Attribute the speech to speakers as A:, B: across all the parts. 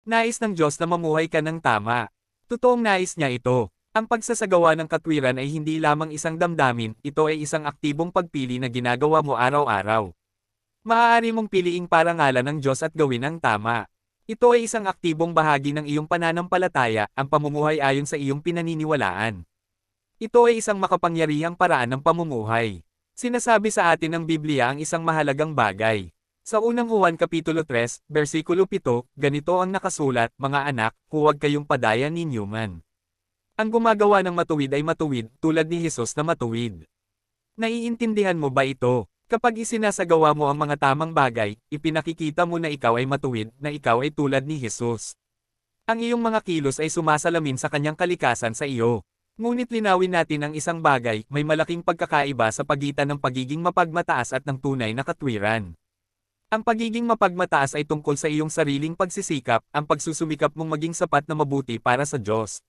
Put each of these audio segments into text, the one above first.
A: Nais ng Diyos na mamuhay ka ng tama. Totoong nais niya ito. Ang pagsasagawa ng katwiran ay hindi lamang isang damdamin, ito ay isang aktibong pagpili na ginagawa mo araw-araw. Maaari mong piliing parangalan ng Diyos at gawin ang tama. Ito ay isang aktibong bahagi ng iyong pananampalataya, ang pamumuhay ayon sa iyong pinaniniwalaan. Ito ay isang makapangyarihang paraan ng pamumuhay. Sinasabi sa atin ng Biblia ang isang mahalagang bagay. Sa unang Juan Kapitulo 3, versikulo 7, ganito ang nakasulat, mga anak, huwag kayong padaya ninyo man. Ang gumagawa ng matuwid ay matuwid, tulad ni Jesus na matuwid. Naiintindihan mo ba ito? Kapag isinasagawa mo ang mga tamang bagay, ipinakikita mo na ikaw ay matuwid, na ikaw ay tulad ni Jesus. Ang iyong mga kilos ay sumasalamin sa kanyang kalikasan sa iyo. Ngunit linawin natin ang isang bagay, may malaking pagkakaiba sa pagitan ng pagiging mapagmataas at ng tunay na katwiran. Ang pagiging mapagmataas ay tungkol sa iyong sariling pagsisikap, ang pagsusumikap mong maging sapat na mabuti para sa Diyos.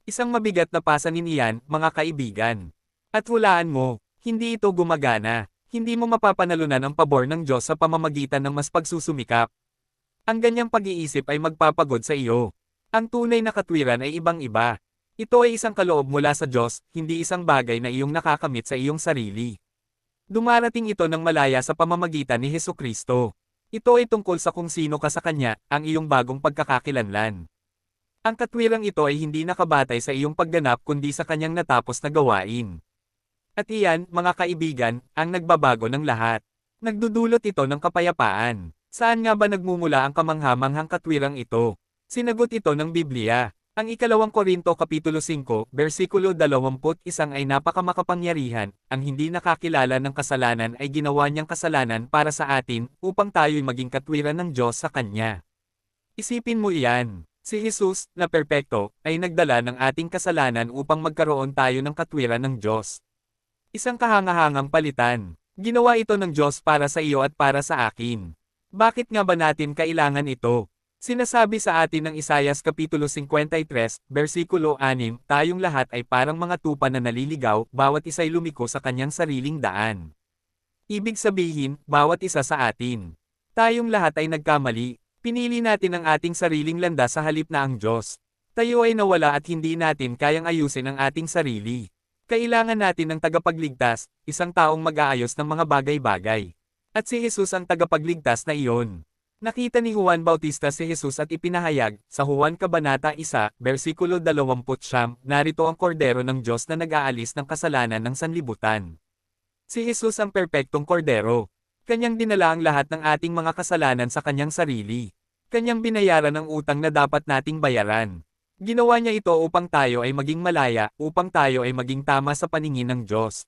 A: Isang mabigat na pasanin iyan, mga kaibigan. At hulaan mo, hindi ito gumagana. Hindi mo mapapanalunan ang pabor ng Diyos sa pamamagitan ng mas pagsusumikap. Ang ganyang pag-iisip ay magpapagod sa iyo. Ang tunay na katwiran ay ibang-iba. Ito ay isang kaloob mula sa Diyos, hindi isang bagay na iyong nakakamit sa iyong sarili. Dumarating ito ng malaya sa pamamagitan ni Hesukristo. Ito ay tungkol sa kung sino ka sa Kanya, ang iyong bagong pagkakakilanlan. Ang katwirang ito ay hindi nakabatay sa iyong pagganap kundi sa Kanyang natapos na gawain. At iyan, mga kaibigan, ang nagbabago ng lahat. Nagdudulot ito ng kapayapaan. Saan nga ba nagmumula ang kamanghamanghang katwirang ito? Sinagot ito ng Biblia. Ang ikalawang Korinto Kapitulo 5, versikulo 21 ay napakamakapangyarihan, ang hindi nakakilala ng kasalanan ay ginawa niyang kasalanan para sa atin, upang tayo'y maging katwiran ng Diyos sa Kanya. Isipin mo iyan. Si Jesus, na perpekto, ay nagdala ng ating kasalanan upang magkaroon tayo ng katwiran ng Diyos. Isang kahangahangang palitan. Ginawa ito ng Diyos para sa iyo at para sa akin. Bakit nga ba natin kailangan ito? Sinasabi sa atin ng Isaias Kapitulo 53, versikulo 6, tayong lahat ay parang mga tupa na naliligaw, bawat isa'y lumiko sa kanyang sariling daan. Ibig sabihin, bawat isa sa atin. Tayong lahat ay nagkamali. Pinili natin ang ating sariling landas sa halip na ang Diyos. Tayo ay nawala at hindi natin kayang ayusin ang ating sarili. Kailangan natin ng tagapagligtas, isang taong mag-aayos ng mga bagay-bagay. At si Jesus ang tagapagligtas na iyon. Nakita ni Juan Bautista si Jesus at ipinahayag, sa Juan Kabanata 1, versikulo 20, narito ang kordero ng Diyos na nag-aalis ng kasalanan ng sanlibutan. Si Jesus ang perpektong kordero. Kanyang dinala ang lahat ng ating mga kasalanan sa kanyang sarili. Kanyang binayaran ang utang na dapat nating bayaran. Ginawa niya ito upang tayo ay maging malaya, upang tayo ay maging tama sa paningin ng Diyos.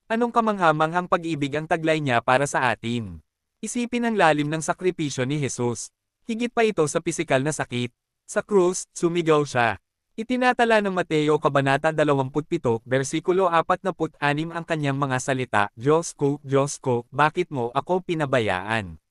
A: Anong kamanghamanghang pag-ibig ang taglay niya para sa atin? Isipin ang lalim ng sakripisyo ni Jesus. Higit pa ito sa pisikal na sakit. Sa krus, sumigaw siya. Itinatala ng Mateo Kabanata 27, versikulo 46 ang kanyang mga salita, Diyos ko, bakit mo ako pinabayaan?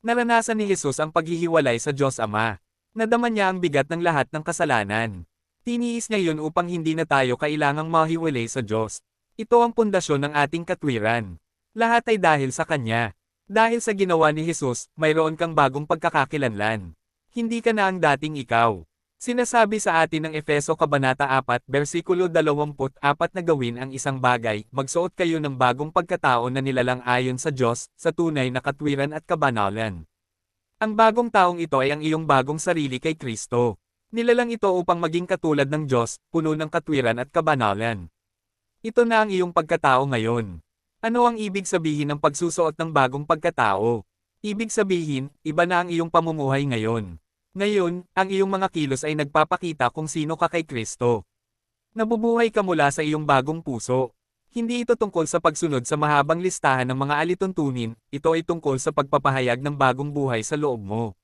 A: Naranasan ni Jesus ang paghihiwalay sa Diyos Ama. Nadama niya ang bigat ng lahat ng kasalanan. Tiniis niya yun upang hindi na tayo kailangang mahiwalay sa Diyos. Ito ang pundasyon ng ating katwiran. Lahat ay dahil sa Kanya. Dahil sa ginawa ni Jesus, mayroon kang bagong pagkakakilanlan. Hindi ka na ang dating ikaw. Sinasabi sa atin ng Efeso Kabanata 4, versikulo 24 na gawin ang isang bagay, magsuot kayo ng bagong pagkatao na nilalang ayon sa Diyos, sa tunay na katwiran at kabanalan. Ang bagong taong ito ay ang iyong bagong sarili kay Kristo. Nilalang ito upang maging katulad ng Diyos, puno ng katwiran at kabanalan. Ito na ang iyong pagkatao ngayon. Ano ang ibig sabihin ng pagsusuot ng bagong pagkatao? Ibig sabihin, iba na ang iyong pamumuhay ngayon. Ngayon, ang iyong mga kilos ay nagpapakita kung sino ka kay Kristo. Nabubuhay ka mula sa iyong bagong puso. Hindi ito tungkol sa pagsunod sa mahabang listahan ng mga alituntunin, ito ay tungkol sa pagpapahayag ng bagong buhay sa loob mo.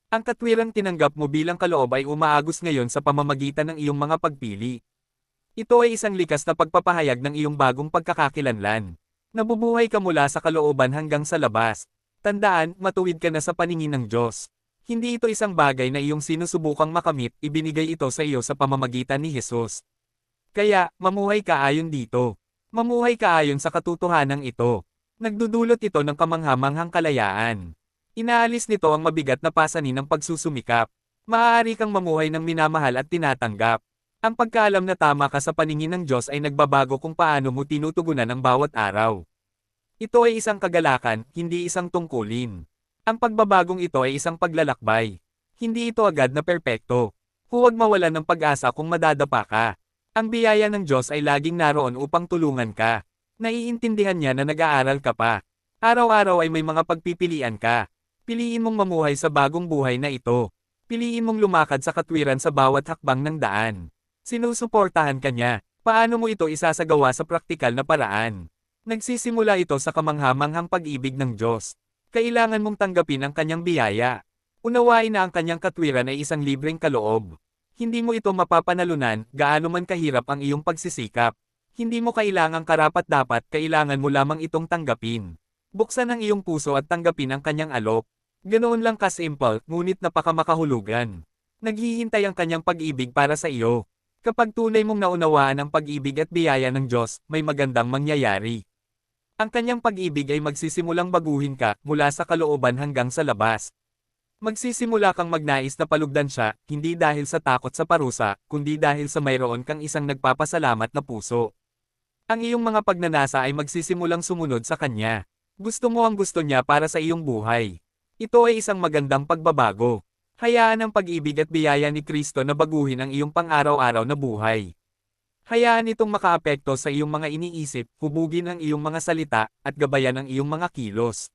A: Ang katwirang tinanggap mo bilang kaloob ay umaagos ngayon sa pamamagitan ng iyong mga pagpili. Ito ay isang likas na pagpapahayag ng iyong bagong pagkakakilanlan. Nabubuhay ka mula sa kalooban hanggang sa labas. Tandaan, matuwid ka na sa paningin ng Diyos. Hindi ito isang bagay na iyong sinusubukang makamit, ibinigay ito sa iyo sa pamamagitan ni Jesus. Kaya, mamuhay ka ayon dito. Mamuhay ka ayon sa katotohanan ito. Nagdudulot ito ng kamanghamanghang kalayaan. Inaalis nito ang mabigat na pasanin ng pagsusumikap. Maaari kang mamuhay ng minamahal at tinatanggap. Ang pagkaalam na tama ka sa paningin ng Diyos ay nagbabago kung paano mo tinutugunan ang bawat araw. Ito ay isang kagalakan, hindi isang tungkulin. Ang pagbabagong ito ay isang paglalakbay. Hindi ito agad na perpekto. Huwag mawalan ng pag-asa kung madadapa ka. Ang biyaya ng Diyos ay laging naroon upang tulungan ka. Naiintindihan niya na nag-aaral ka pa. Araw-araw ay may mga pagpipilian ka. Piliin mong mamuhay sa bagong buhay na ito. Piliin mong lumakad sa katwiran sa bawat hakbang ng daan. Sinusuportahan ka niya. Paano mo ito isasagawa sa praktikal na paraan? Nagsisimula ito sa kamanghamanghang pag-ibig ng Diyos. Kailangan mong tanggapin ang kanyang biyaya. Unawain na ang kanyang katwiran ay isang libreng kaloob. Hindi mo ito mapapanalunan, gaano man kahirap ang iyong pagsisikap. Hindi mo kailangang karapat-dapat, kailangan mo lamang itong tanggapin. Buksan ang iyong puso at tanggapin ang kanyang alok. Ganoon lang ka-simple, ngunit napakamakahulugan. Naghihintay ang kanyang pag-ibig para sa iyo. Kapag tunay mong naunawaan ang pag-ibig at biyaya ng Diyos, may magandang mangyayari. Ang kanyang pag-ibig ay magsisimulang baguhin ka, mula sa kalooban hanggang sa labas. Magsisimula kang magnais na palugdan siya, hindi dahil sa takot sa parusa, kundi dahil sa mayroon kang isang nagpapasalamat na puso. Ang iyong mga pagnanasa ay magsisimulang sumunod sa kanya. Gusto mo ang gusto niya para sa iyong buhay. Ito ay isang magandang pagbabago. Hayaan ang pag-ibig at biyaya ni Kristo na baguhin ang iyong pang-araw-araw na buhay. Hayaan itong makaapekto sa iyong mga iniisip, hubugin ang iyong mga salita, at gabayan ang iyong mga kilos.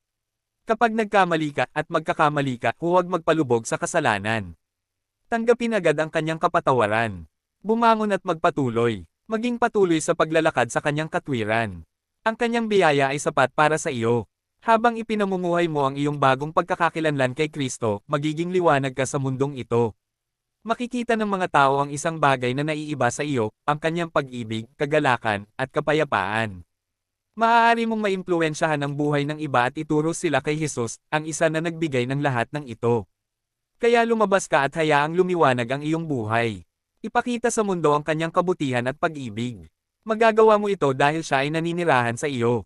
A: Kapag nagkamali ka at magkakamali ka, huwag magpalubog sa kasalanan. Tanggapin agad ang kanyang kapatawaran. Bumangon at magpatuloy. Maging patuloy sa paglalakad sa kanyang katwiran. Ang kanyang biyaya ay sapat para sa iyo. Habang ipinamumuhay mo ang iyong bagong pagkakakilanlan kay Kristo, magiging liwanag ka sa mundong ito. Makikita ng mga tao ang isang bagay na naiiba sa iyo, ang kanyang pag-ibig, kagalakan, at kapayapaan. Maaari mong maimpluwensyahan ang buhay ng iba at ituro sila kay Jesus, ang isa na nagbigay ng lahat ng ito. Kaya lumabas ka at hayaang lumiwanag ang iyong buhay. Ipakita sa mundo ang kanyang kabutihan at pag-ibig. Magagawa mo ito dahil siya ay naninirahan sa iyo.